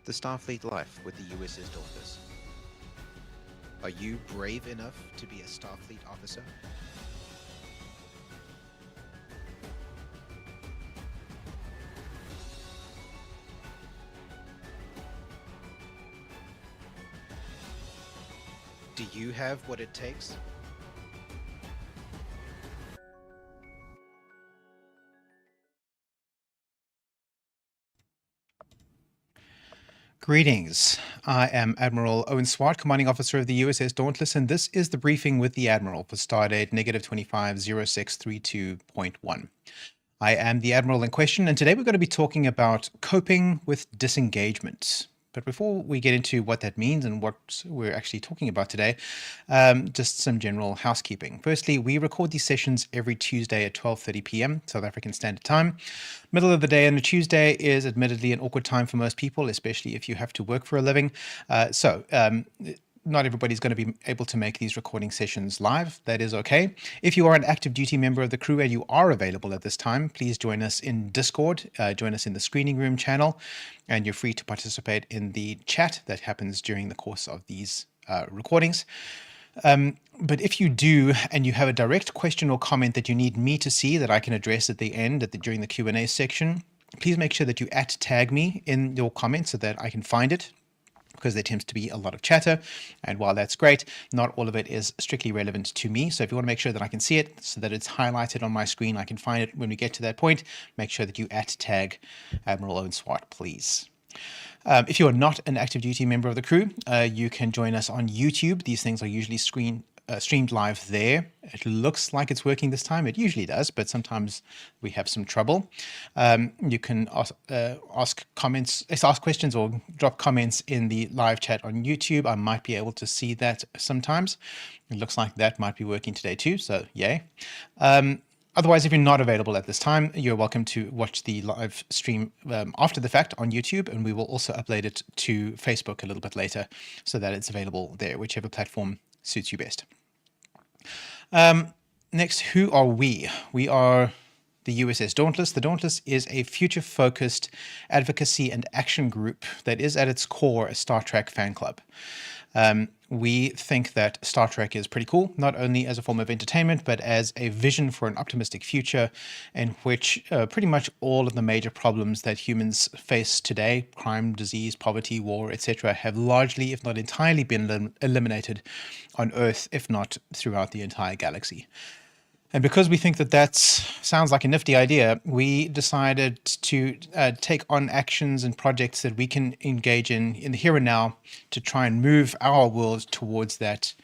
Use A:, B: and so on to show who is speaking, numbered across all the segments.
A: The Starfleet life with the USS Dauntless. Are you brave enough to be a Starfleet officer? Do you have what it takes?
B: Greetings. I am Admiral Swart, Commanding Officer of the USS Dauntless, and this is the briefing with the Admiral for Stardate -250632.1. I am the Admiral in question, and today we're going to be talking about coping with disengagement. But before we get into what that means and what we're actually talking about today, just some general housekeeping. Firstly, we record these sessions every Tuesday at 12:30 p.m. South African Standard Time. Middle of the day on a Tuesday is admittedly an awkward time for most people, especially if you have to work for a living. Not everybody's going to be able to make these recording sessions live. That is okay. If you are an active duty member of the crew and you are available at this time, please join us in Discord, join us in the screening room channel, and you're free to participate in the chat that happens during the course of these recordings. But if you do, and you have a direct question or comment that you need me to see that I can address at the end during the Q&A section, please make sure that you @tag me in your comments so that I can find it, because there tends to be a lot of chatter. And while that's great, not all of it is strictly relevant to me. So if you want to make sure that I can see it so that it's highlighted on my screen, I can find it when we get to that point, make sure that you @tag Admiral Swart, please. If you are not an active duty member of the crew, you can join us on YouTube. These things are usually streamed live there. It looks like it's working this time. It usually does, but sometimes we have some trouble. You can ask questions or drop comments in the live chat on YouTube. I might be able to see that sometimes. It looks like that might be working today too, so yay. Otherwise, if you're not available at this time, you're welcome to watch the live stream after the fact on YouTube, and we will also upload it to Facebook a little bit later so that it's available there, whichever platform suits you best. Next, who are we? We are the USS Dauntless. The Dauntless is a future-focused advocacy and action group that is at its core a Star Trek fan club. We think that Star Trek is pretty cool, not only as a form of entertainment, but as a vision for an optimistic future in which pretty much all of the major problems that humans face today, crime, disease, poverty, war, etc., have largely, if not entirely, been eliminated on Earth, if not throughout the entire galaxy. And because we think that that sounds like a nifty idea, we decided to take on actions and projects that we can engage in the here and now to try and move our world towards that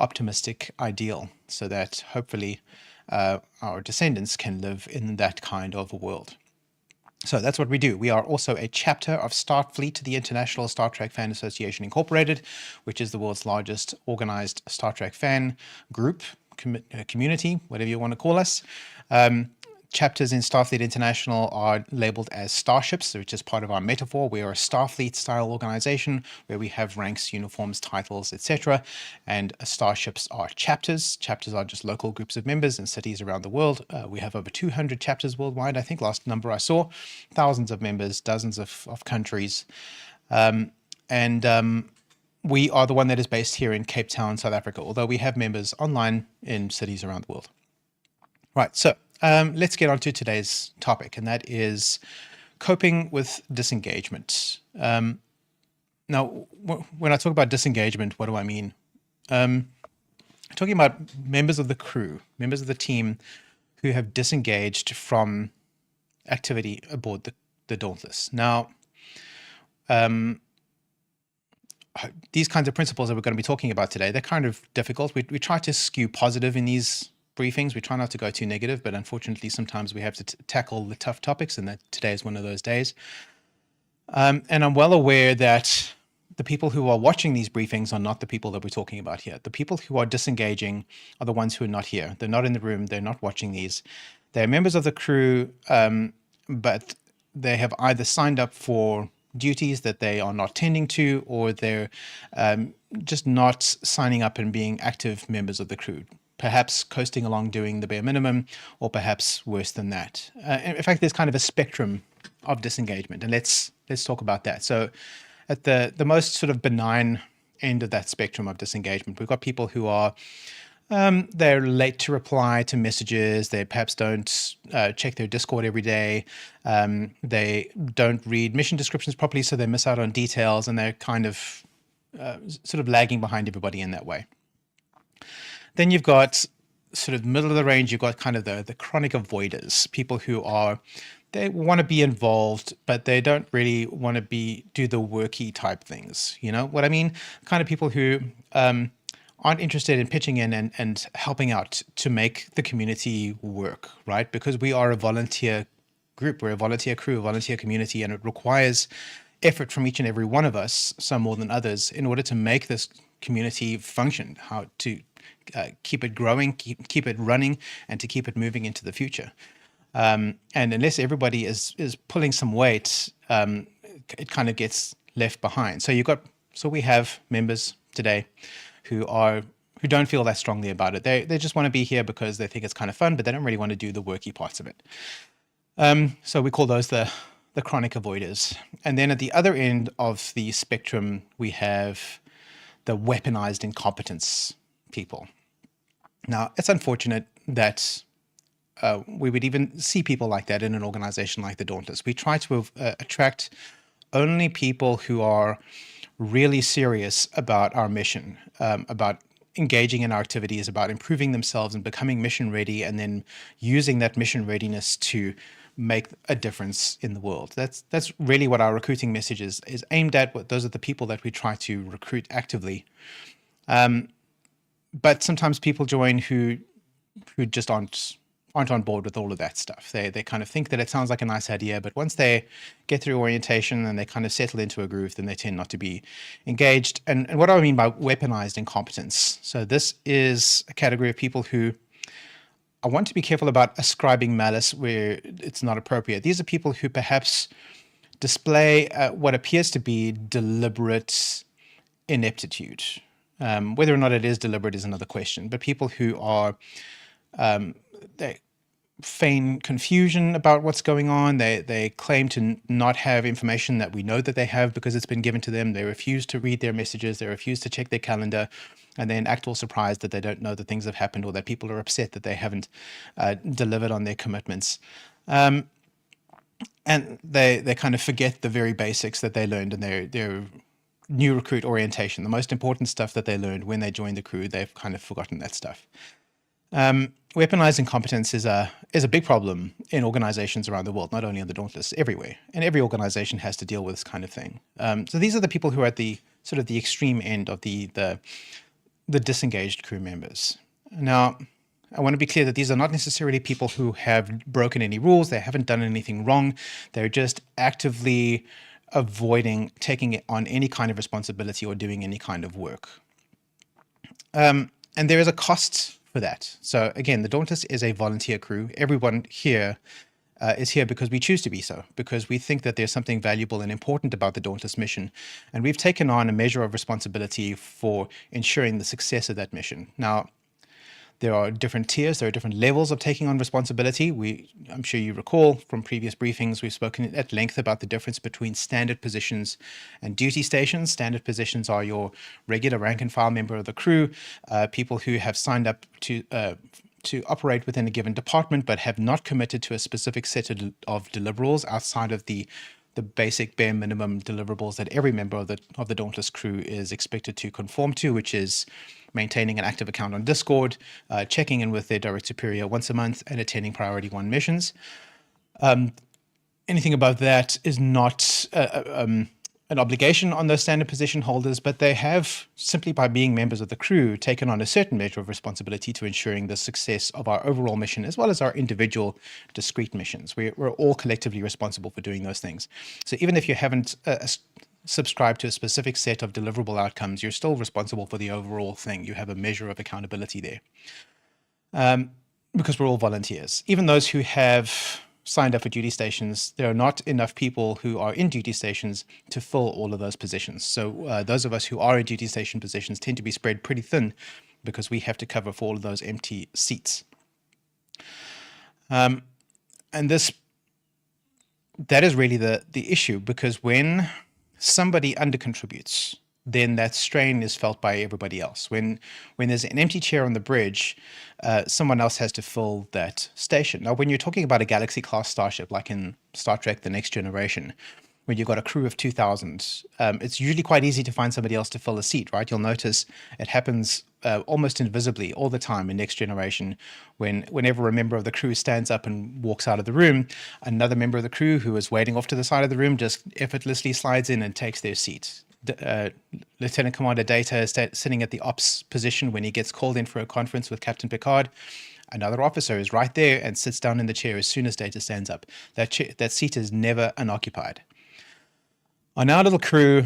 B: optimistic ideal so that hopefully our descendants can live in that kind of a world. So that's what we do. We are also a chapter of Starfleet, the International Star Trek Fan Association Incorporated, which is the world's largest organized Star Trek fan group, community, whatever you want to call us. Chapters in Starfleet International are labeled as starships, which is part of our metaphor. We are a Starfleet-style organization where we have ranks, uniforms, titles, etc. And starships are chapters. Chapters are just local groups of members in cities around the world. We have over 200 chapters worldwide, I think, last number I saw. Thousands of members, dozens of countries. We are the one that is based here in Cape Town, South Africa, although we have members online in cities around the world. Right, so let's get on to today's topic, and that is coping with disengagement. Now, when I talk about disengagement, what do I mean? I'm talking about members of the crew, members of the team who have disengaged from activity aboard the Dauntless. Now, these kinds of principles that we're going to be talking about today, they're kind of difficult. We try to skew positive in these briefings. We try not to go too negative, but unfortunately, sometimes we have to tackle the tough topics, and that today is one of those days. And I'm well aware that the people who are watching these briefings are not the people that we're talking about here. The people who are disengaging are the ones who are not here. They're not in the room. They're not watching these. They're members of the crew, but they have either signed up for duties that they are not tending to, or they're just not signing up and being active members of the crew, perhaps coasting along doing the bare minimum, or perhaps worse than that. In fact, there's kind of a spectrum of disengagement, and let's talk about that. So at the most sort of benign end of that spectrum of disengagement. We've got people who are they're late to reply to messages. They perhaps don't check their Discord every day. They don't read mission descriptions properly, so they miss out on details, and they're kind of sort of lagging behind everybody in that way. Then you've got sort of middle of the range. You've got kind of the chronic avoiders, people who are they want to be involved, but they don't really want to do the worky type things. You know what I mean? Kind of people who aren't interested in pitching in and helping out to make the community work, right? Because we are a volunteer group, we're a volunteer crew, a volunteer community, and it requires effort from each and every one of us, some more than others, in order to make this community function, how to keep it growing, keep it running, and to keep it moving into the future. And unless everybody is pulling some weight, it kind of gets left behind. So we have members today who don't feel that strongly about it. They just want to be here because they think it's kind of fun, but they don't really want to do the worky parts of it. So we call those the chronic avoiders. And then at the other end of the spectrum, we have the weaponized incompetence people. Now, it's unfortunate that we would even see people like that in an organization like the Dauntless. We try to attract only people who are really serious about our mission, about engaging in our activities, about improving themselves and becoming mission ready, and then using that mission readiness to make a difference in the world. That's really what our recruiting message is aimed at. Those are the people that we try to recruit actively. But sometimes people join who just aren't on board with all of that stuff. They kind of think that it sounds like a nice idea, but once they get through orientation and they kind of settle into a groove, then they tend not to be engaged. And what do I mean by weaponized incompetence? So this is a category of people who I want to be careful about ascribing malice where it's not appropriate. These are people who perhaps display what appears to be deliberate ineptitude. Whether or not it is deliberate is another question, but people who are they feign confusion about what's going on. They claim to not have information that we know that they have because it's been given to them. They refuse to read their messages. They refuse to check their calendar, and then act all surprised that they don't know that things have happened or that people are upset that they haven't delivered on their commitments. And they kind of forget the very basics that they learned in their new recruit orientation. The most important stuff that they learned when they joined the crew, they've kind of forgotten that stuff. Weaponized incompetence is a big problem in organizations around the world, not only on the Dauntless, everywhere. And every organization has to deal with this kind of thing. So these are the people who are at the sort of the extreme end of the disengaged crew members. Now, I want to be clear that these are not necessarily people who have broken any rules. They haven't done anything wrong. They're just actively avoiding taking on any kind of responsibility or doing any kind of work. And there is a cost for that. So again, the Dauntless is a volunteer crew. Everyone here is here because we choose to be so, because we think that there's something valuable and important about the Dauntless mission. And we've taken on a measure of responsibility for ensuring the success of that mission. Now, there are different tiers, there are different levels of taking on responsibility. I'm sure you recall from previous briefings, we've spoken at length about the difference between standard positions and duty stations. Standard positions are your regular rank and file member of the crew, people who have signed up to operate within a given department, but have not committed to a specific set of deliverables outside of the basic bare minimum deliverables that every member of the Dauntless crew is expected to conform to, which is maintaining an active account on Discord, checking in with their direct superior once a month, and attending Priority 1 missions. Anything above that is not an obligation on those standard position holders, but they have, simply by being members of the crew, taken on a certain measure of responsibility to ensuring the success of our overall mission, as well as our individual discrete missions. We're all collectively responsible for doing those things. So even if you haven't subscribed to a specific set of deliverable outcomes, you're still responsible for the overall thing. You have a measure of accountability there. Because we're all volunteers. Even those who have signed up for duty stations, there are not enough people who are in duty stations to fill all of those positions. So those of us who are in duty station positions tend to be spread pretty thin because we have to cover for all of those empty seats. And that is really the issue, because when somebody undercontributes, then that strain is felt by everybody else. When there's an empty chair on the bridge, someone else has to fill that station. Now, when you're talking about a Galaxy-class starship, like in Star Trek: The Next Generation, when you've got a crew of 2,000, it's usually quite easy to find somebody else to fill a seat, right? You'll notice it happens almost invisibly all the time in Next Generation. Whenever a member of the crew stands up and walks out of the room, another member of the crew who is waiting off to the side of the room just effortlessly slides in and takes their seat. Lieutenant Commander Data is sitting at the ops position when he gets called in for a conference with Captain Picard. Another officer is right there and sits down in the chair as soon as Data stands up. That seat is never unoccupied. On our little crew,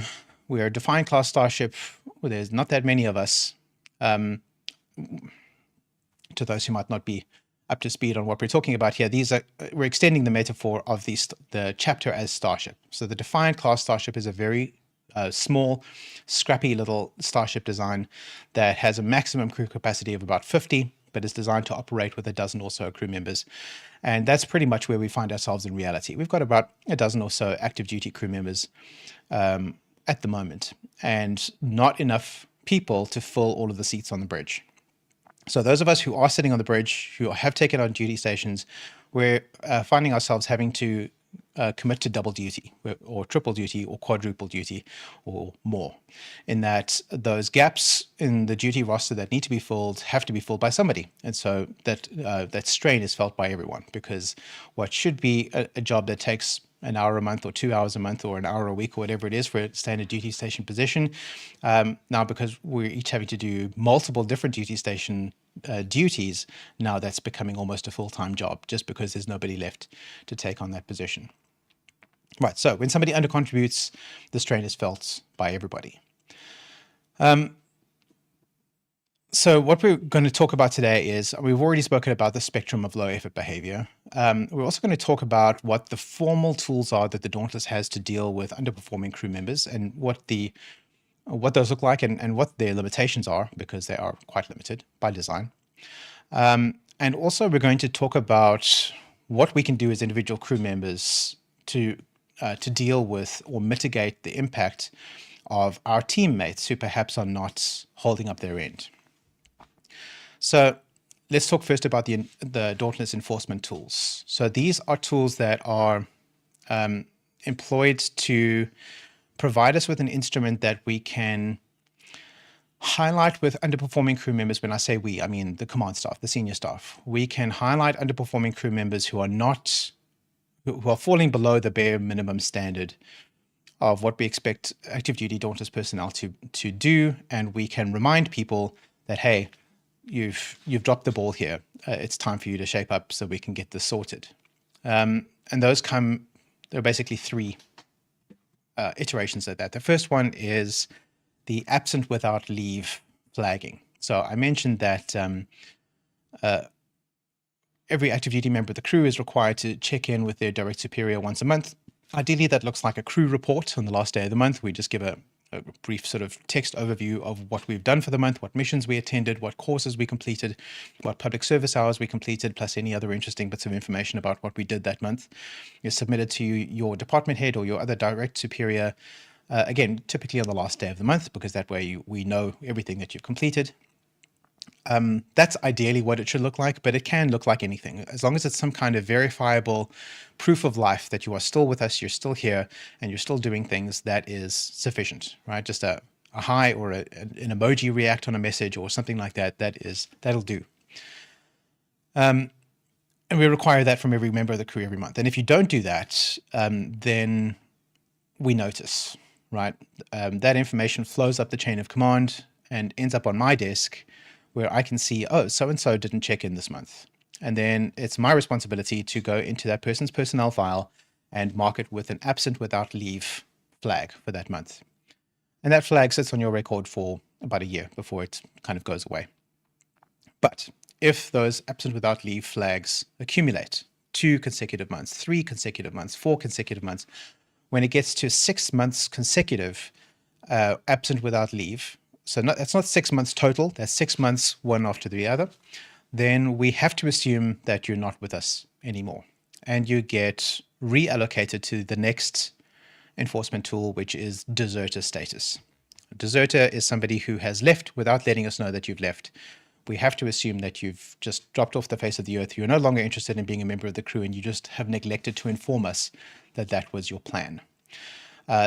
B: we are a Defiant class starship where there's not that many of us. To those who might not be up to speed on what we're talking about here, we're extending the metaphor of the chapter as starship. So the Defiant class starship is a very small, scrappy little starship design that has a maximum crew capacity of about 50, but is designed to operate with a dozen or so crew members. And that's pretty much where we find ourselves in reality. We've got about a dozen or so active duty crew members at the moment, and not enough people to fill all of the seats on the bridge. So those of us who are sitting on the bridge, who have taken on duty stations, we're finding ourselves having to commit to double duty or triple duty or quadruple duty or more, in that those gaps in the duty roster that need to be filled have to be filled by somebody. And so that strain is felt by everyone, because what should be a job that takes an hour a month or 2 hours a month or an hour a week or whatever it is for a standard duty station position, now because we're each having to do multiple different duty station duties, now that's becoming almost a full-time job just because there's nobody left to take on that position. Right, so when somebody undercontributes, the strain is felt by everybody. So what we're going to talk about today is, we've already spoken about the spectrum of low effort behavior. We're also going to talk about what the formal tools are that the Dauntless has to deal with underperforming crew members, and what those look like, and what their limitations are, because they are quite limited by design. And also we're going to talk about what we can do as individual crew members to deal with or mitigate the impact of our teammates who perhaps are not holding up their end. So let's talk first about the Dauntless enforcement tools. So these are tools that are employed to provide us with an instrument that we can highlight with underperforming crew members. When I say we, I mean the command staff, the senior staff. We can highlight underperforming crew members who are falling below the bare minimum standard of what we expect active duty Dauntless personnel to do, and we can remind people that, hey, you've dropped the ball here. It's time for you to shape up so we can get this sorted. And there are basically three iterations of that. The first one is the absent without leave flagging. So I mentioned that every active duty member of the crew is required to check in with their direct superior once a month. Ideally, that looks like a crew report on the last day of the month. We just give a brief sort of text overview of what we've done for the month, what missions we attended, what courses we completed, what public service hours we completed, plus any other interesting bits of information about what we did that month. Is submitted to your department head or your other direct superior, again, typically on the last day of the month, because that way we know everything that you've completed. That's ideally what it should look like, but it can look like anything. As long as it's some kind of verifiable proof of life that you are still with us, you're still here, and you're still doing things, that is sufficient, right? Just a hi or an emoji react on a message or something like that, that'll do. And we require that from every member of the crew every month. And if you don't do that, then we notice, right? That information flows up the chain of command and ends up on my desk, where I can see, oh, so-and-so didn't check in this month. And then it's my responsibility to go into that person's personnel file and mark it with an absent without leave flag for that month. And that flag sits on your record for about a year before it kind of goes away. But if those absent without leave flags accumulate 2 consecutive months, 3 consecutive months, 4 consecutive months, when it gets to 6 months consecutive absent without leave, so that's not 6 months total, that's 6 months one after the other, then we have to assume that you're not with us anymore. And you get reallocated to the next enforcement tool, which is deserter status. A deserter is somebody who has left without letting us know that you've left. We have to assume that you've just dropped off the face of the earth. You're no longer interested in being a member of the crew, and you just have neglected to inform us that that was your plan.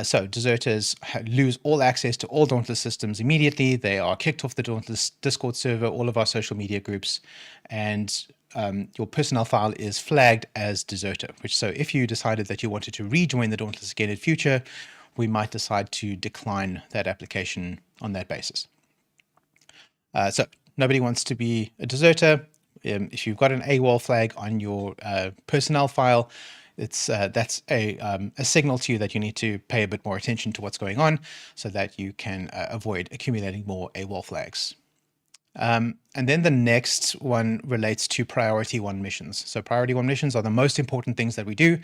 B: So deserters lose all access to all Dauntless systems immediately. They are kicked off the Dauntless Discord server, all of our social media groups, and your personnel file is flagged as deserter, which so if you decided that you wanted to rejoin the Dauntless again in future, we might decide to decline that application on that basis. So nobody wants to be a deserter. If you've got an AWOL flag on your personnel file, that's a signal to you that you need to pay a bit more attention to what's going on so that you can avoid accumulating more AWOL flags. And then the next one relates to priority 1 missions. So priority 1 missions are the most important things that we do.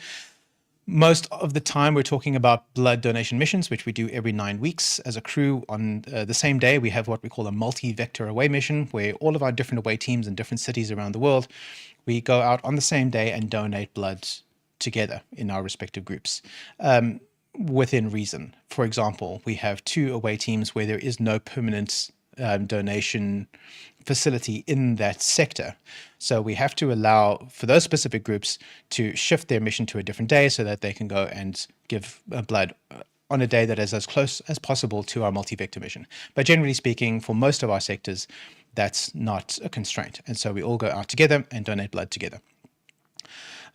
B: Most of the time, we're talking about blood donation missions, which we do every 9 weeks as a crew. On the same day, we have what we call a multi-vector away mission, where all of our different away teams in different cities around the world, we go out on the same day and donate blood together in our respective groups within reason. For example, we have 2 away teams where there is no permanent donation facility in that sector. So we have to allow for those specific groups to shift their mission to a different day so that they can go and give blood on a day that is as close as possible to our multi-vector mission. But generally speaking, for most of our sectors, that's not a constraint. And so we all go out together and donate blood together.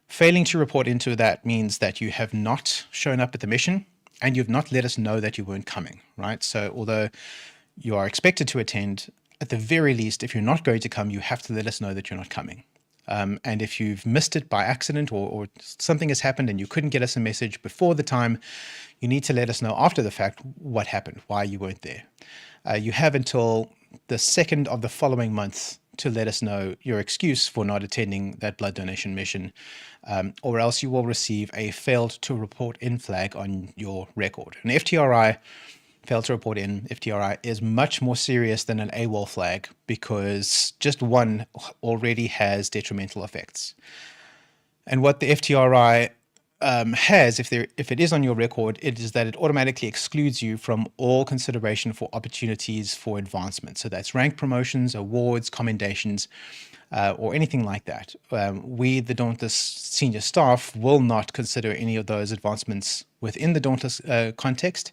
B: Failing to report into that means that you have not shown up at the mission and you've not let us know that you weren't coming, right? So although you are expected to attend, at the very least, if you're not going to come, you have to let us know that you're not coming. And if you've missed it by accident or something has happened and you couldn't get us a message before the time, you need to let us know after the fact what happened, why you weren't there. You have until the 2nd of the following month to let us know your excuse for not attending that blood donation mission, or else you will receive a failed to report in flag on your record. An FTRI, failed to report in FTRI, is much more serious than an AWOL flag because just one already has detrimental effects. And what the FTRI has, if it is on your record, it is that it automatically excludes you from all consideration for opportunities for advancement. So that's rank promotions, awards, commendations, or anything like that. We, the Dauntless senior staff, will not consider any of those advancements within the Dauntless context.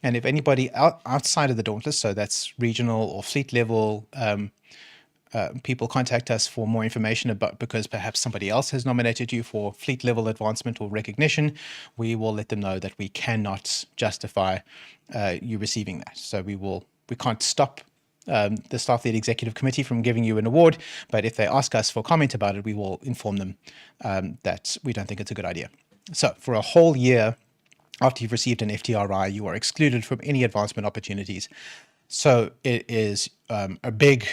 B: And if anybody outside of the Dauntless, so that's regional or fleet level, people contact us for more information about because perhaps somebody else has nominated you for fleet level advancement or recognition, we will let them know that we cannot justify you receiving that. So we can't stop the staff lead executive committee from giving you an award, but if they ask us for comment about it, we will inform them that we don't think it's a good idea. So for a whole year after you've received an FTRI, you are excluded from any advancement opportunities. So it is a big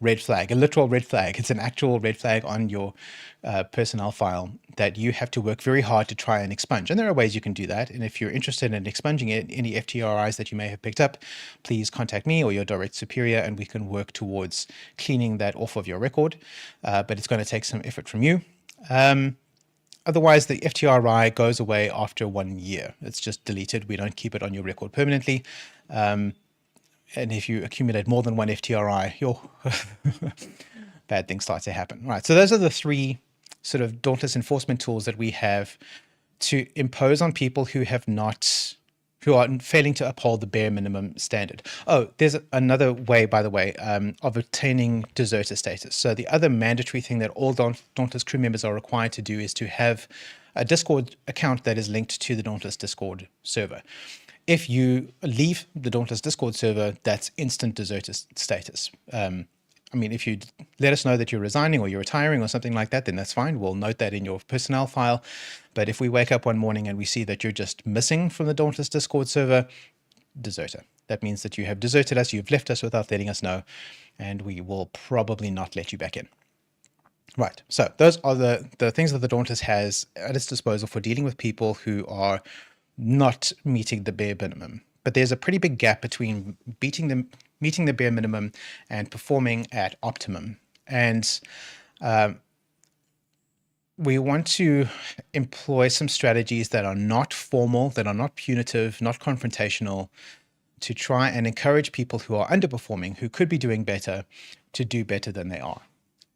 B: red flag, a literal red flag. It's an actual red flag on your personnel file that you have to work very hard to try and expunge. And there are ways you can do that. And if you're interested in expunging any FTRIs that you may have picked up, please contact me or your direct superior and we can work towards cleaning that off of your record. But it's going to take some effort from you. Otherwise, the FTRI goes away after 1 year. It's just deleted. We don't keep it on your record permanently. And if you accumulate more than 1 FTRI, bad things start to happen. Right. So those are the 3 sort of Dauntless enforcement tools that we have to impose on people who are failing to uphold the bare minimum standard. Oh, there's another way, by the way, of obtaining deserter status. So the other mandatory thing that all Dauntless crew members are required to do is to have a Discord account that is linked to the Dauntless Discord server. If you leave the Dauntless Discord server, that's instant deserter status. I mean, if you let us know that you're resigning or you're retiring or something like that, then that's fine. We'll note that in your personnel file. But if we wake up one morning and we see that you're just missing from the Dauntless Discord server, deserter. That means that you have deserted us, you've left us without letting us know, and we will probably not let you back in. Right, so those are the things that the Dauntless has at its disposal for dealing with people who are not meeting the bare minimum. But there's a pretty big gap between meeting the bare minimum and performing at optimum. And we want to employ some strategies that are not formal, that are not punitive, not confrontational, to try and encourage people who are underperforming, who could be doing better, to do better than they are.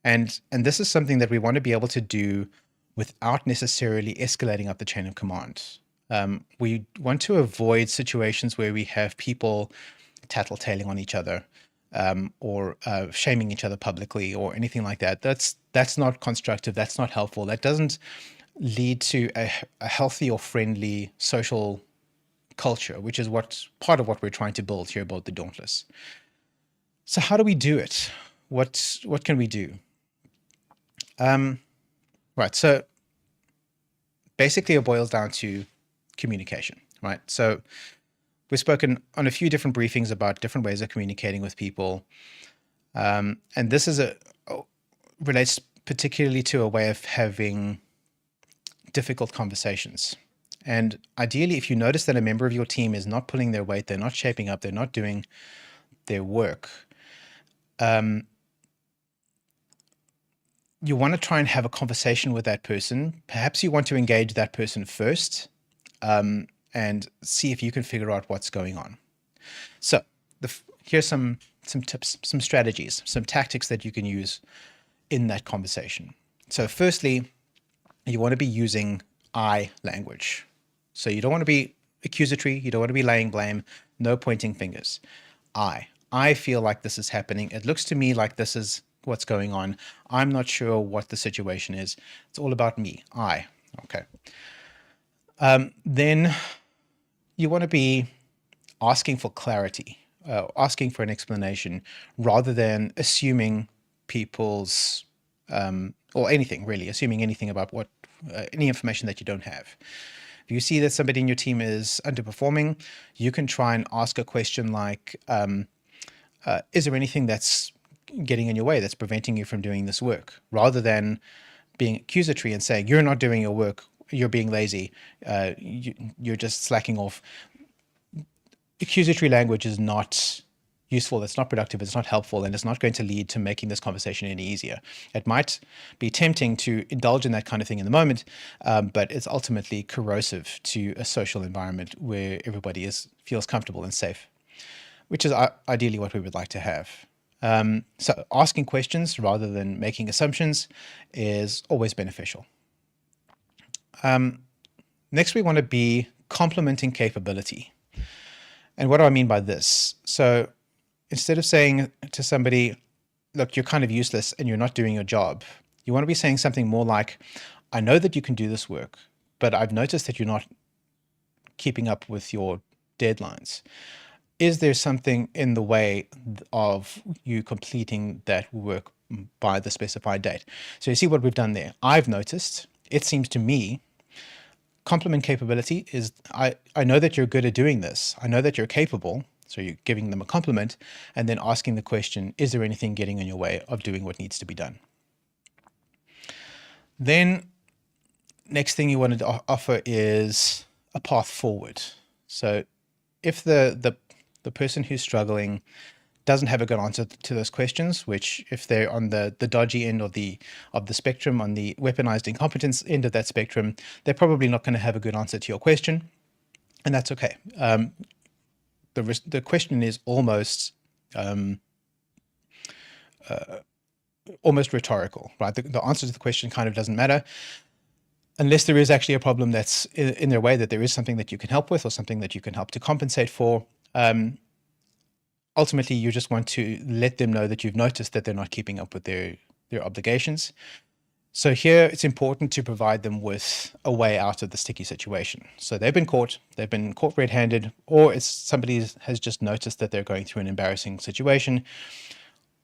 B: And this is something that we want to be able to do without necessarily escalating up the chain of command. We want to avoid situations where we have people tattletaling on each other, or shaming each other publicly or anything like that. That's not constructive. That's not helpful. That doesn't lead to a healthy or friendly social culture, which is part of what we're trying to build here about the Dauntless. So how do we do it? What can we do? Right. So basically it boils down to communication, right? So we've spoken on a few different briefings about different ways of communicating with people. And this is relates particularly to a way of having difficult conversations. And ideally, if you notice that a member of your team is not pulling their weight, they're not shaping up, they're not doing their work, you want to try and have a conversation with that person. Perhaps you want to engage that person first, and see if you can figure out what's going on. So here's some tips, some strategies, some tactics that you can use in that conversation. So firstly, you want to be using I language. So you don't want to be accusatory. You don't want to be laying blame. No pointing fingers. I feel like this is happening. It looks to me like this is what's going on. I'm not sure what the situation is. It's all about me. Okay. Then you want to be asking for clarity, asking for an explanation, rather than assuming people's, or anything really, assuming anything about any information that you don't have. If you see that somebody in your team is underperforming, you can try and ask a question like, is there anything that's getting in your way, that's preventing you from doing this work, rather than being accusatory and saying, you're not doing your work, you're being lazy, you're just slacking off. Accusatory language is not useful, it's not productive, it's not helpful, and it's not going to lead to making this conversation any easier. It might be tempting to indulge in that kind of thing in the moment, but it's ultimately corrosive to a social environment where everybody feels comfortable and safe, which is ideally what we would like to have. So asking questions rather than making assumptions is always beneficial. Next, we want to be complementing capability. And what do I mean by this? So instead of saying to somebody, look, you're kind of useless and you're not doing your job, you want to be saying something more like, I know that you can do this work, but I've noticed that you're not keeping up with your deadlines. Is there something in the way of you completing that work by the specified date? So you see what we've done there. I've noticed, it seems to me, complement capability is, I know that you're good at doing this. I know that you're capable. So you're giving them a compliment and then asking the question, is there anything getting in your way of doing what needs to be done? Then next thing you want to offer is a path forward. So if the person who's struggling doesn't have a good answer to those questions, which if they're on the dodgy end of the spectrum, on the weaponized incompetence end of that spectrum, they're probably not going to have a good answer to your question, and that's okay. The question is almost rhetorical, right? The answer to the question kind of doesn't matter unless there is actually a problem that's in their way, that there is something that you can help with or something that you can help to compensate for. Ultimately, you just want to let them know that you've noticed that they're not keeping up with their obligations. So here it's important to provide them with a way out of the sticky situation. So they've been caught red-handed, or it's somebody has just noticed that they're going through an embarrassing situation.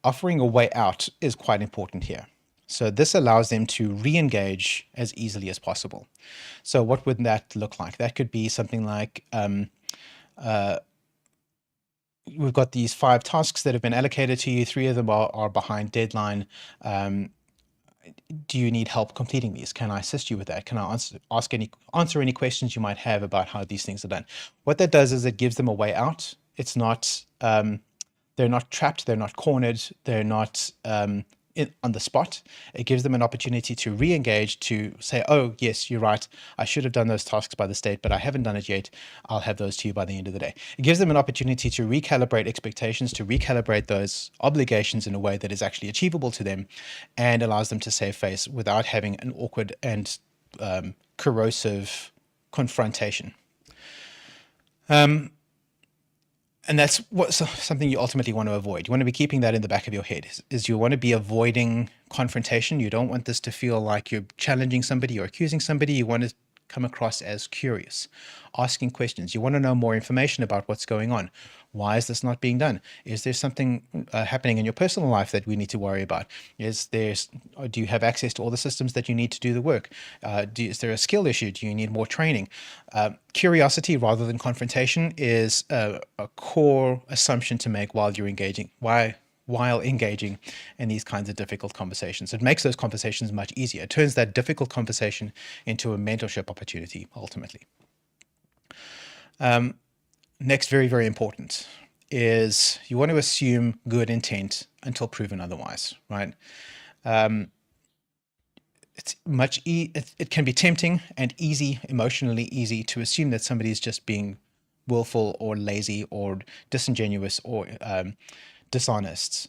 B: Offering a way out is quite important here. So this allows them to re-engage as easily as possible. So what would that look like? That could be something like, we've got these 5 tasks that have been allocated to you. 3 of them are behind deadline. Do you need help completing these? Can I assist you with that? Can I answer any questions you might have about how these things are done? What that does is it gives them a way out. It's not, they're not trapped, they're not cornered, they're not on the spot. It gives them an opportunity to re-engage, to say, oh, yes, you're right. I should have done those tasks by this date, but I haven't done it yet. I'll have those to you by the end of the day. It gives them an opportunity to recalibrate expectations, to recalibrate those obligations in a way that is actually achievable to them, and allows them to save face without having an awkward and corrosive confrontation. And that's something you ultimately want to avoid. You want to be keeping that in the back of your head, is you want to be avoiding confrontation. You don't want this to feel like you're challenging somebody or accusing somebody. You want to come across as curious, asking questions. You want to know more information about what's going on. Why is this not being done? Is there something happening in your personal life that we need to worry about? Do you have access to all the systems that you need to do the work? Is there a skill issue? Do you need more training? Curiosity rather than confrontation is a core assumption to make while you're engaging. While engaging in these kinds of difficult conversations. It makes those conversations much easier. It turns that difficult conversation into a mentorship opportunity, ultimately. Next, very, very important, is you want to assume good intent until proven otherwise, right? It's it can be tempting and emotionally easy to assume that somebody is just being willful or lazy or disingenuous or dishonest.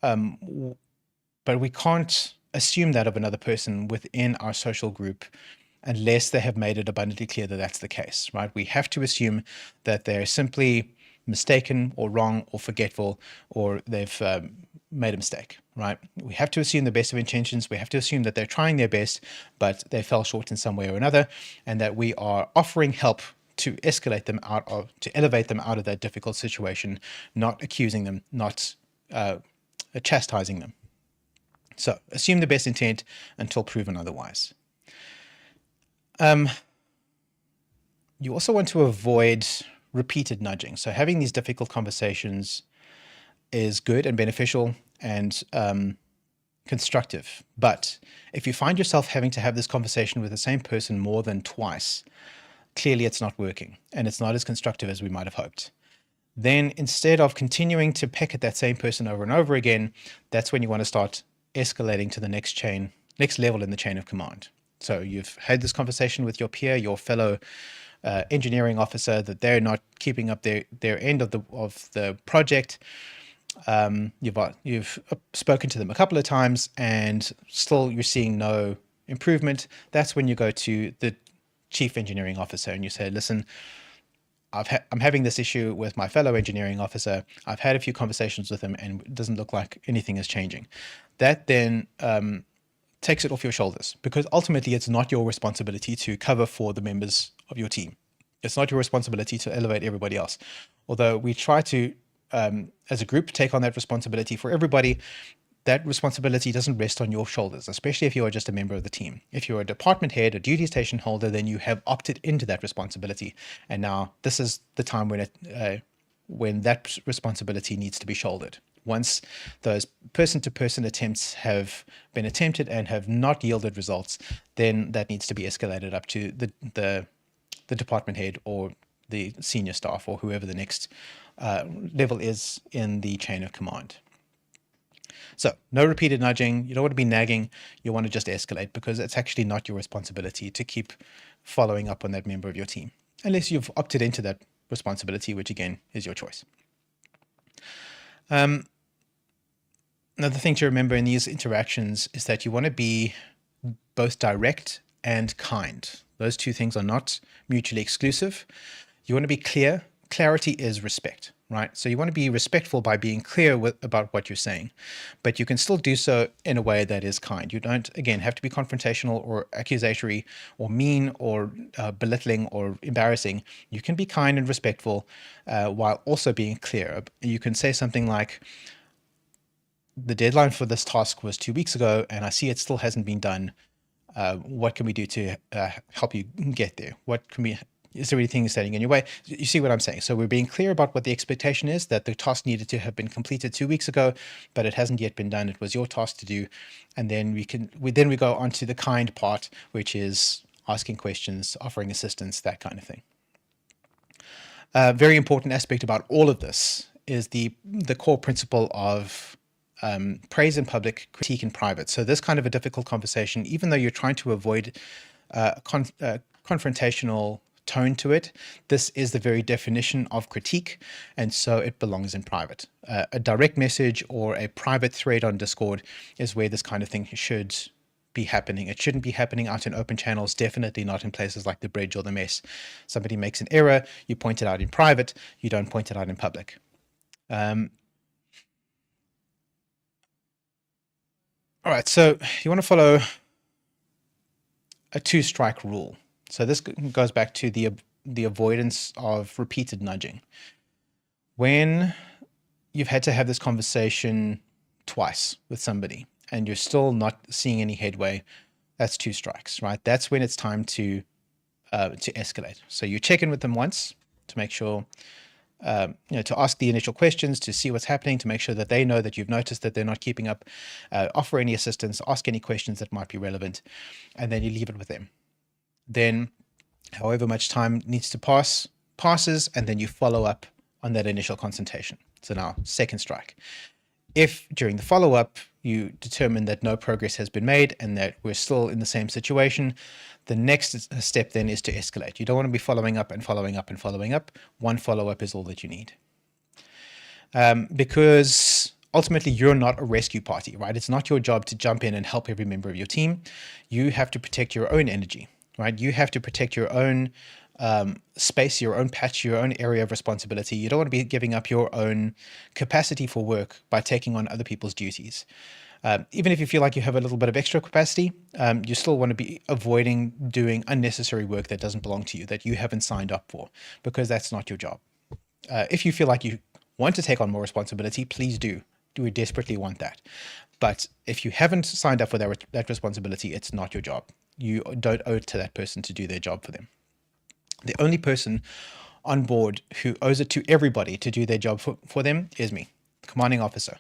B: But we can't assume that of another person within our social group unless they have made it abundantly clear that that's the case, right? We have to assume that they're simply mistaken or wrong or forgetful, or they've made a mistake, right? We have to assume the best of intentions. We have to assume that they're trying their best, but they fell short in some way or another, and that we are offering help to elevate them out of that difficult situation, not accusing them, not chastising them. So assume the best intent until proven otherwise. You also want to avoid repeated nudging. So having these difficult conversations is good and beneficial and constructive. But if you find yourself having to have this conversation with the same person more than twice, clearly it's not working and it's not as constructive as we might have hoped. Then instead of continuing to peck at that same person over and over again, that's when you want to start escalating to the next level in the chain of command. So you've had this conversation with your peer, your fellow engineering officer, that they're not keeping up their end of the project. You've spoken to them a couple of times and still you're seeing no improvement. That's when you go to the chief engineering officer and you say, listen, I'm having this issue with my fellow engineering officer. I've had a few conversations with him and it doesn't look like anything is changing. That then takes it off your shoulders, because ultimately it's not your responsibility to cover for the members of your team. It's not your responsibility to elevate everybody else. Although we try to, as a group, take on that responsibility for everybody, that responsibility doesn't rest on your shoulders, especially if you are just a member of the team. If you're a department head, a duty station holder, then you have opted into that responsibility. And now this is the time when that responsibility needs to be shouldered. Once those person-to-person attempts have been attempted and have not yielded results, then that needs to be escalated up to the department head or the senior staff or whoever the next level is in the chain of command. So no repeated nudging. You don't want to be nagging. You want to just escalate, because it's actually not your responsibility to keep following up on that member of your team, unless you've opted into that responsibility, which again is your choice. Another thing to remember in these interactions is that you want to be both direct and kind. Those two things are not mutually exclusive. You want to be clear. Clarity is respect, right? So you want to be respectful by being clear about what you're saying, but you can still do so in a way that is kind. You don't, again, have to be confrontational or accusatory or mean or belittling or embarrassing. You can be kind and respectful while also being clear. You can say something like, the deadline for this task was 2 weeks ago, and I see it still hasn't been done. What can we do to help you get there? Is there anything standing in your way? You see what I'm saying? So we're being clear about what the expectation is, that the task needed to have been completed 2 weeks ago, but it hasn't yet been done. It was your task to do. And then we go on to the kind part, which is asking questions, offering assistance, that kind of thing. Very important aspect about all of this is the core principle of praise in public, critique in private. So this kind of a difficult conversation, even though you're trying to avoid confrontational tone to it, this is the very definition of critique, and so it belongs in private. A direct message or a private thread on Discord is where this kind of thing should be happening. It shouldn't be happening out in open channels, definitely not in places like the bridge or the mess. Somebody makes an error, you point it out in private, you don't point it out in public. All right, so you want to follow a 2-strike rule. So this goes back to the avoidance of repeated nudging. When you've had to have this conversation twice with somebody and you're still not seeing any headway, that's 2 strikes, right? That's when it's time to escalate. So you check in with them once to make sure, to ask the initial questions, to see what's happening, to make sure that they know that you've noticed that they're not keeping up, offer any assistance, ask any questions that might be relevant, and then you leave it with them. Then however much time needs to passes, and then you follow up on that initial consultation. So now 2nd strike. If during the follow-up you determine that no progress has been made and that we're still in the same situation, the next step then is to escalate. You don't want to be following up and following up and following up. One follow-up is all that you need. Because ultimately you're not a rescue party, right? It's not your job to jump in and help every member of your team. You have to protect your own energy, right? You have to protect your own space, your own patch, your own area of responsibility. You don't want to be giving up your own capacity for work by taking on other people's duties. Even if you feel like you have a little bit of extra capacity, you still want to be avoiding doing unnecessary work that doesn't belong to you, that you haven't signed up for, because that's not your job. If you feel like you want to take on more responsibility, please do. We desperately want that. But if you haven't signed up for that responsibility, it's not your job. You don't owe it to that person to do their job for them. The only person on board who owes it to everybody to do their job for them is me, the commanding officer.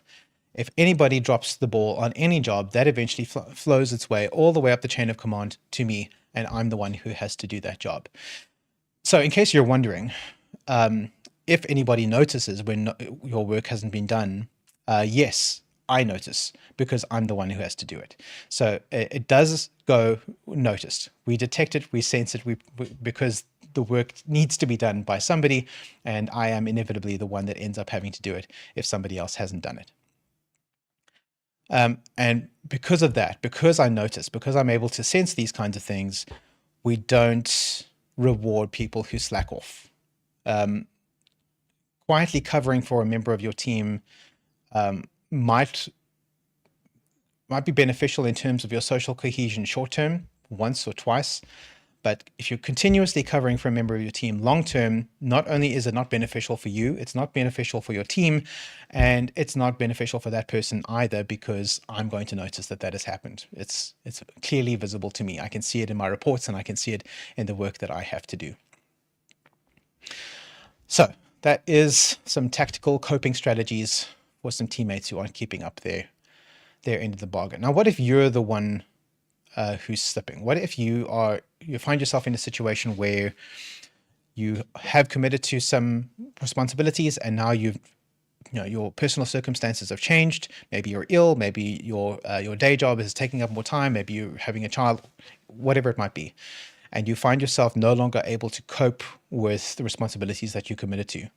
B: If anybody drops the ball on any job, that eventually flows its way all the way up the chain of command to me, and I'm the one who has to do that job. So in case you're wondering, if anybody notices when your work hasn't been done, yes, I notice, because I'm the one who has to do it. So it does go noticed. We detect it, we sense it, because the work needs to be done by somebody, and I am inevitably the one that ends up having to do it if somebody else hasn't done it. And because of that, because I notice, because I'm able to sense these kinds of things, we don't reward people who slack off. Quietly covering for a member of your team might be beneficial in terms of your social cohesion short term, once or twice. But if you're continuously covering for a member of your team long term, not only is it not beneficial for you, it's not beneficial for your team, and it's not beneficial for that person either, because I'm going to notice that has happened. It's clearly visible to me. I can see it in my reports, and I can see it in the work that I have to do. So that is some tactical coping strategies for some teammates who aren't keeping up their end of the bargain. Now, what if you're the one who's slipping? What if you find yourself in a situation where you have committed to some responsibilities, and now your personal circumstances have changed? Maybe you're ill, maybe your day job is taking up more time, maybe you're having a child, whatever it might be, and you find yourself no longer able to cope with the responsibilities that you committed to.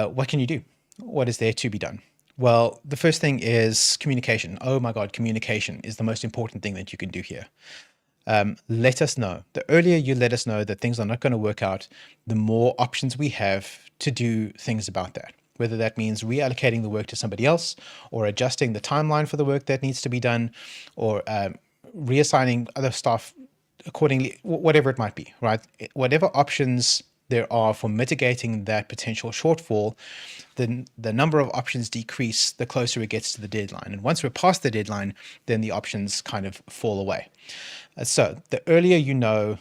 B: What can you do? What is there to be done? Well, the first thing is communication. Oh my God, communication is the most important thing that you can do here. Let us know. The earlier you let us know that things are not going to work out, the more options we have to do things about that. Whether that means reallocating the work to somebody else, or adjusting the timeline for the work that needs to be done, or reassigning other staff accordingly, whatever it might be, right? Whatever options there are for mitigating that potential shortfall, the number of options decrease the closer it gets to the deadline. And once we're past the deadline, then the options kind of fall away. So the earlier you know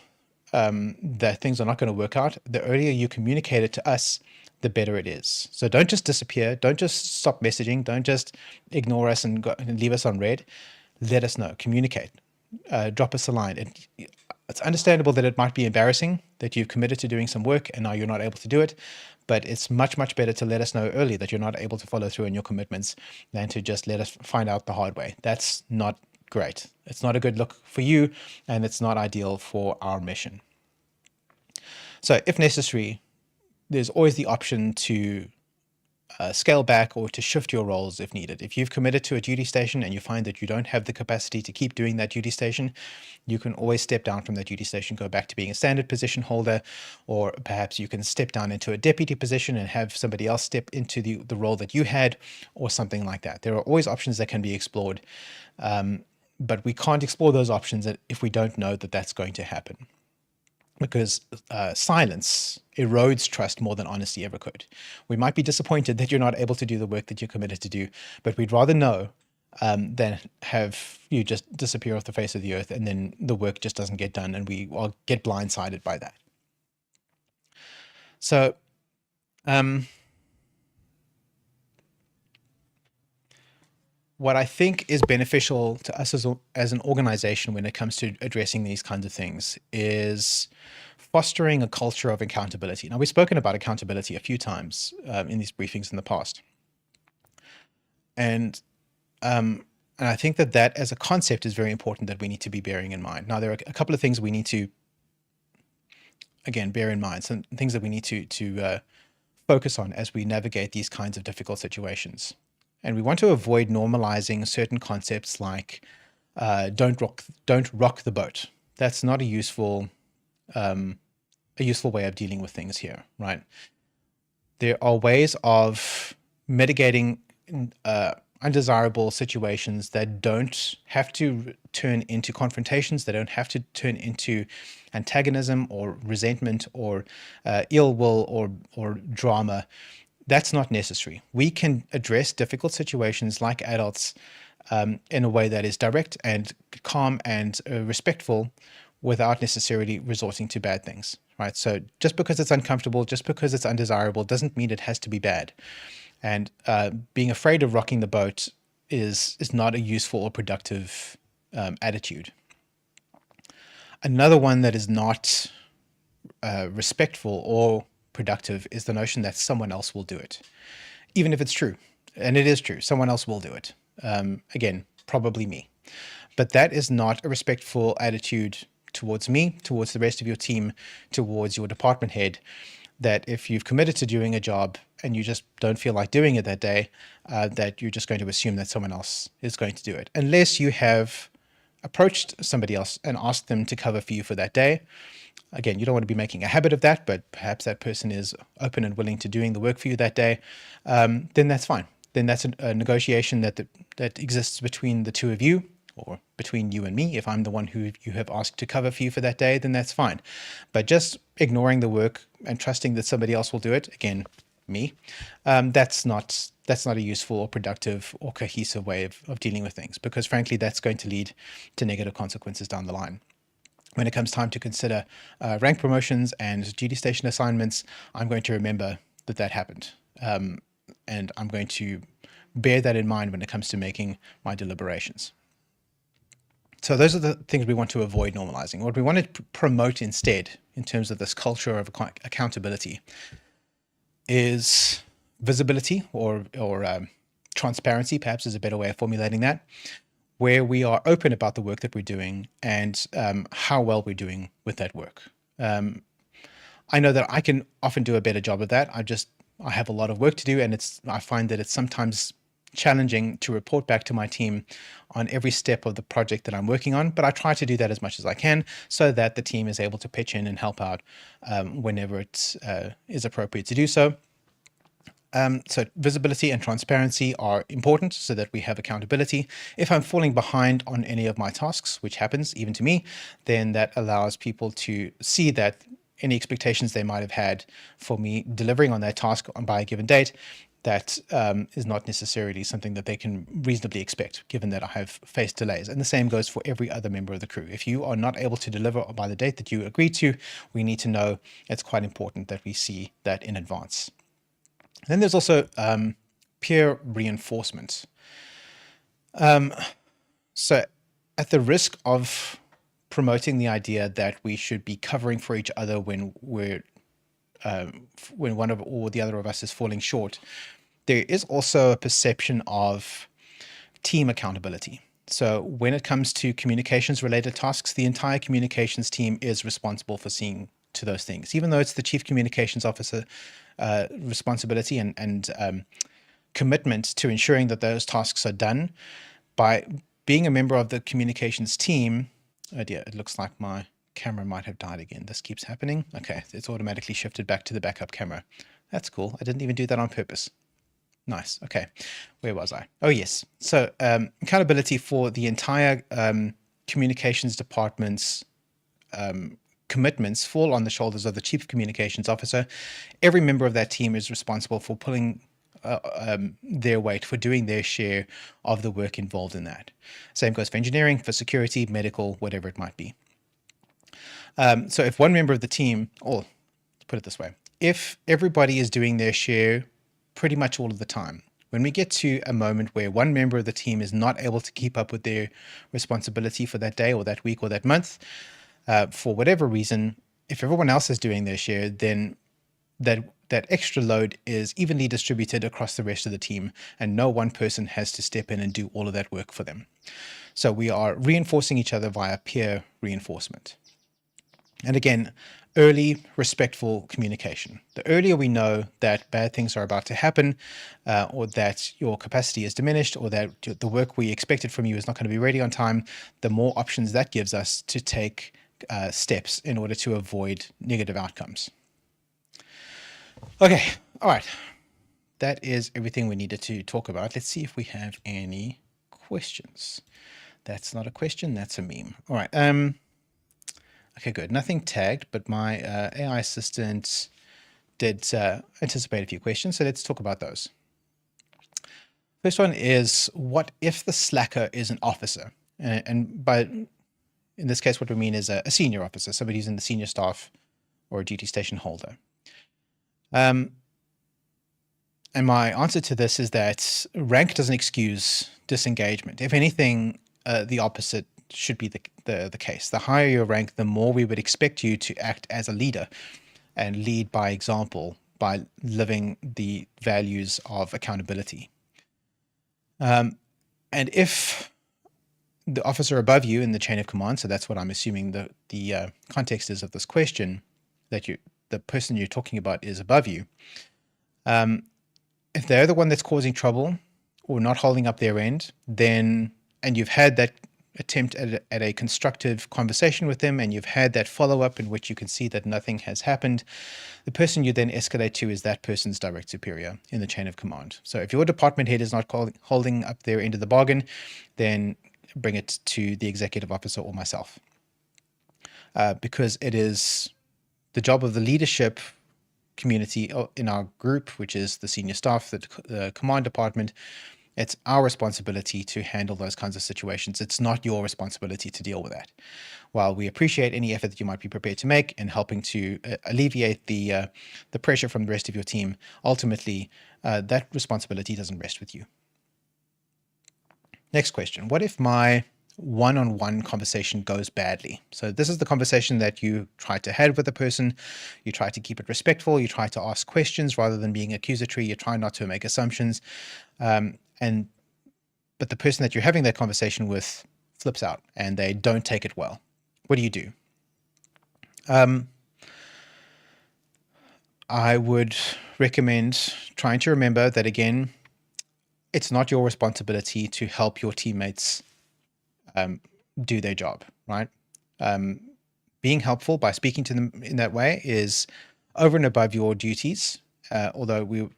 B: that things are not going to work out, the earlier you communicate it to us, the better it is. So don't just disappear. Don't just stop messaging. Don't just ignore us and leave us on red. Let us know. Communicate. Drop us a line. It's understandable that it might be embarrassing that you've committed to doing some work and now you're not able to do it, But it's much, much better to let us know early that you're not able to follow through on your commitments than to just let us find out the hard way. That's not great. It's not a good look for you, and it's not ideal for our mission. So if necessary, there's always the option to scale back or to shift your roles if needed. If you've committed to a duty station and you find that you don't have the capacity to keep doing that duty station, you can always step down from that duty station, go back to being a standard position holder, or perhaps you can step down into a deputy position and have somebody else step into the role that you had, or something like that. There are always options that can be explored, but we can't explore those options if we don't know that that's going to happen. Because silence erodes trust more than honesty ever could. We might be disappointed that you're not able to do the work that you're committed to do, but we'd rather know than have you just disappear off the face of the earth and then the work just doesn't get done and we all get blindsided by that. So what I think is beneficial to us as an organization when it comes to addressing these kinds of things is fostering a culture of accountability. Now, we've spoken about accountability a few times in these briefings in the past. And I think that as a concept is very important that we need to be bearing in mind. Now, there are a couple of things we need to, again, bear in mind, some things that we need to focus on as we navigate these kinds of difficult situations. And we want to avoid normalizing certain concepts like don't rock the boat. That's not a useful way of dealing with things here, right? There are ways of mitigating undesirable situations that don't have to turn into confrontations, that don't have to turn into antagonism or resentment or ill will or drama. That's not necessary. We can address difficult situations like adults in a way that is direct and calm and respectful without necessarily resorting to bad things, right? So just because it's uncomfortable, just because it's undesirable, doesn't mean it has to be bad. And being afraid of rocking the boat is not a useful or productive attitude. Another one that is not respectful or productive is the notion that someone else will do it, even if it's true. And it is true. Someone else will do it. Again, probably me. But that is not a respectful attitude towards me, towards the rest of your team, towards your department head, that if you've committed to doing a job and you just don't feel like doing it that day, that you're just going to assume that someone else is going to do it. Unless you have approached somebody else and asked them to cover for you for that day. Again, you don't want to be making a habit of that, but perhaps that person is open and willing to doing the work for you that day, then that's fine. Then that's a negotiation that exists between the two of you, or between you and me. If I'm the one who you have asked to cover for you for that day, then that's fine. But just ignoring the work and trusting that somebody else will do it, again, me, that's not a useful or productive or cohesive way of dealing with things, because frankly, that's going to lead to negative consequences down the line. When it comes time to consider rank promotions and duty station assignments, I'm going to remember that happened. And I'm going to bear that in mind when it comes to making my deliberations. So those are the things we want to avoid normalizing. What we want to promote instead, in terms of this culture of accountability, is visibility or transparency, perhaps is a better way of formulating that, where we are open about the work that we're doing and how well we're doing with that work. I know that I can often do a better job of that. I have a lot of work to do, and I find that it's sometimes challenging to report back to my team on every step of the project that I'm working on, but I try to do that as much as I can so that the team is able to pitch in and help out whenever it is appropriate to do so. So visibility and transparency are important so that we have accountability. If I'm falling behind on any of my tasks, which happens even to me, then that allows people to see that any expectations they might have had for me delivering on that task by a given date, that is not necessarily something that they can reasonably expect, given that I have faced delays. And the same goes for every other member of the crew. If you are not able to deliver by the date that you agreed to, we need to know. It's quite important that we see that in advance. Then there's also peer reinforcement. So at the risk of promoting the idea that we should be covering for each other when we're when one of or the other of us is falling short, there is also a perception of team accountability. So when it comes to communications related tasks, the entire communications team is responsible for seeing to those things, even though it's the chief communications officer responsibility and commitment to ensuring that those tasks are done. By being a member of the communications team, oh dear, it looks like my camera might have died again. This keeps happening. Okay, it's automatically shifted back to the backup camera. That's cool. I didn't even do that on purpose. Nice. Okay, where was I? Oh yes. So accountability for the entire communications department's commitments fall on the shoulders of the chief communications officer. Every member of that team is responsible for pulling their weight, for doing their share of the work involved in that. Same goes for engineering, for security, medical, whatever it might be. So if one member of the team, or put it this way, if everybody is doing their share pretty much all of the time, when we get to a moment where one member of the team is not able to keep up with their responsibility for that day or that week or that month, for whatever reason, if everyone else is doing their share, then that extra load is evenly distributed across the rest of the team, and no one person has to step in and do all of that work for them. So we are reinforcing each other via peer reinforcement. And again, early, respectful communication. The earlier we know that bad things are about to happen, or that your capacity is diminished, or that the work we expected from you is not going to be ready on time, the more options that gives us to take steps in order to avoid negative outcomes. Okay, all right. That is everything we needed to talk about. Let's see if we have any questions. That's not a question, that's a meme. All right. Okay, good. Nothing tagged, but my AI assistant did anticipate a few questions, so let's talk about those. First one is, what if the slacker is an officer? And by, in this case, what we mean is a senior officer, somebody who's in the senior staff or a duty station holder. And my answer to this is that rank doesn't excuse disengagement. If anything, the opposite should be the case. The higher your rank, the more we would expect you to act as a leader and lead by example, by living the values of accountability. And if the officer above you in the chain of command, so that's what I'm assuming the context is of this question, that the person you're talking about is above you, if they're the one that's causing trouble or not holding up their end, then, and you've had that attempt at a constructive conversation with them, and you've had that follow-up in which you can see that nothing has happened, the person you then escalate to is that person's direct superior in the chain of command. So if your department head is not holding up their end of the bargain, then bring it to the executive officer or myself. Because it is the job of the leadership community in our group, which is the senior staff, the command department. It's our responsibility to handle those kinds of situations. It's not your responsibility to deal with that. While we appreciate any effort that you might be prepared to make in helping to alleviate the pressure from the rest of your team, ultimately, that responsibility doesn't rest with you. Next question. What if my one-on-one conversation goes badly? So this is the conversation that you try to have with a person. You try to keep it respectful. You try to ask questions rather than being accusatory. You try not to make assumptions. But the person that you're having that conversation with flips out and they don't take it well. What do you do? I would recommend trying to remember that, again, it's not your responsibility to help your teammates do their job, right? Being helpful by speaking to them in that way is over and above your duties. Although we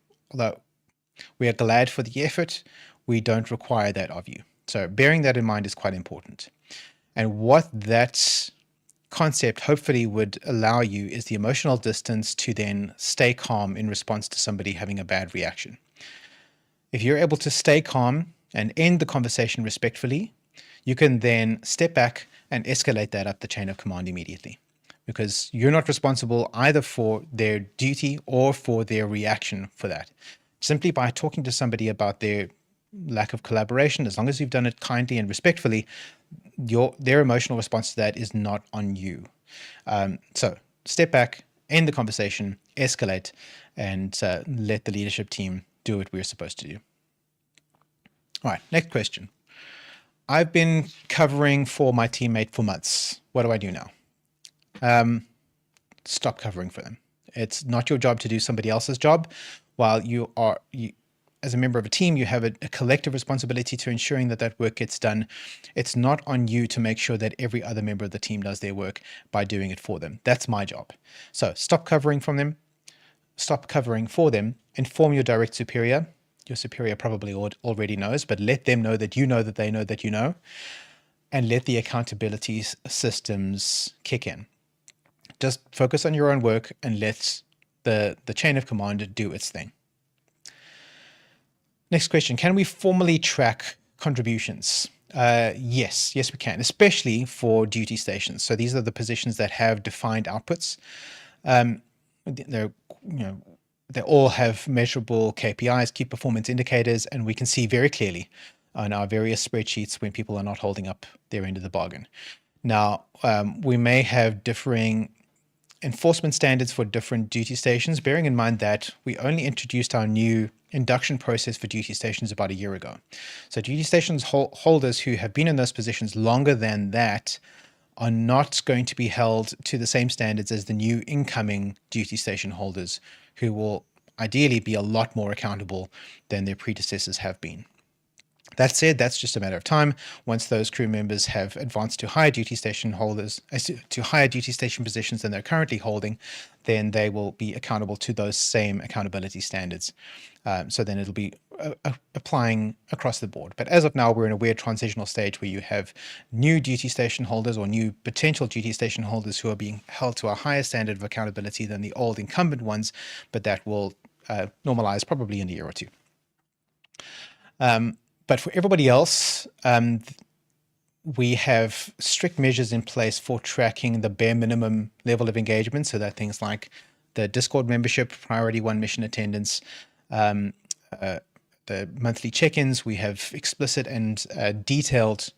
B: are glad for the effort, we don't require that of you. So bearing that in mind is quite important. And what that concept hopefully would allow you is the emotional distance to then stay calm in response to somebody having a bad reaction. If you're able to stay calm and end the conversation respectfully, you can then step back and escalate that up the chain of command immediately, because you're not responsible either for their duty or for their reaction for that. Simply by talking to somebody about their lack of collaboration, as long as you've done it kindly and respectfully, their emotional response to that is not on you. So step back, end the conversation, escalate, and let the leadership team do what we're supposed to do. All right, next question. I've been covering for my teammate for months. What do I do now? Stop covering for them. It's not your job to do somebody else's job. While as a member of a team, you have a collective responsibility to ensuring that that work gets done. It's not on you to make sure that every other member of the team does their work by doing it for them. That's my job. So stop covering from them. Stop covering for them. Inform your direct superior. Your superior probably already knows, but let them know that they know that you know, and let the accountability systems kick in. Just focus on your own work and let the chain of command do its thing. Next question, can we formally track contributions? Yes, we can, especially for duty stations. So these are the positions that have defined outputs. They all have measurable KPIs, key performance indicators, and we can see very clearly on our various spreadsheets when people are not holding up their end of the bargain. Now, we may have differing enforcement standards for different duty stations, bearing in mind that we only introduced our new induction process for duty stations about a year ago. So duty stations holders who have been in those positions longer than that are not going to be held to the same standards as the new incoming duty station holders, who will ideally be a lot more accountable than their predecessors have been. That said, that's just a matter of time. Once those crew members have advanced to higher duty station holders, to higher duty station positions than they're currently holding, then they will be accountable to those same accountability standards. So then it'll be applying across the board. But as of now, we're in a weird transitional stage where you have new duty station holders or new potential duty station holders who are being held to a higher standard of accountability than the old incumbent ones, but that will normalize probably in a year or two. But for everybody else, we have strict measures in place for tracking the bare minimum level of engagement. So that things like the Discord membership, priority 1 mission attendance, the monthly check-ins, we have explicit and detailed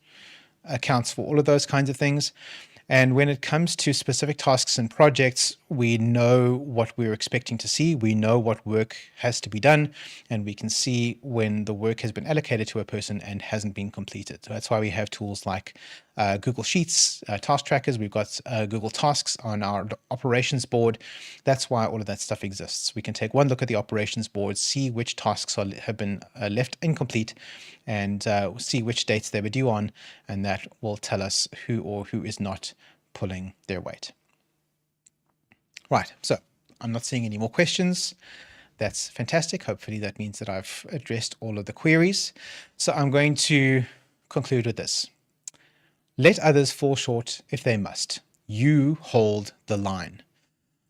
B: accounts for all of those kinds of things. And when it comes to specific tasks and projects, we know what we're expecting to see. We know what work has to be done, and we can see when the work has been allocated to a person and hasn't been completed. So that's why we have tools like Google Sheets, task trackers. We've got Google Tasks on our operations board. That's why all of that stuff exists. We can take one look at the operations board, see which tasks have been left incomplete, and see which dates they were due on, and that will tell us who is not pulling their weight. Right, so I'm not seeing any more questions. That's fantastic. Hopefully that means that I've addressed all of the queries. So I'm going to conclude with this. Let others fall short if they must. You hold the line.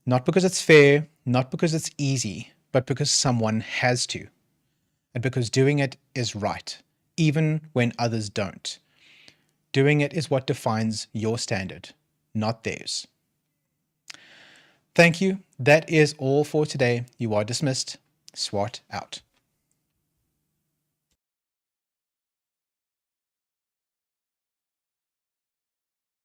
B: Not because it's fair, not because it's easy, but because someone has to. And because doing it is right, even when others don't. Doing it is what defines your standard, not theirs. Thank you. That is all for today. You are dismissed. Swart out.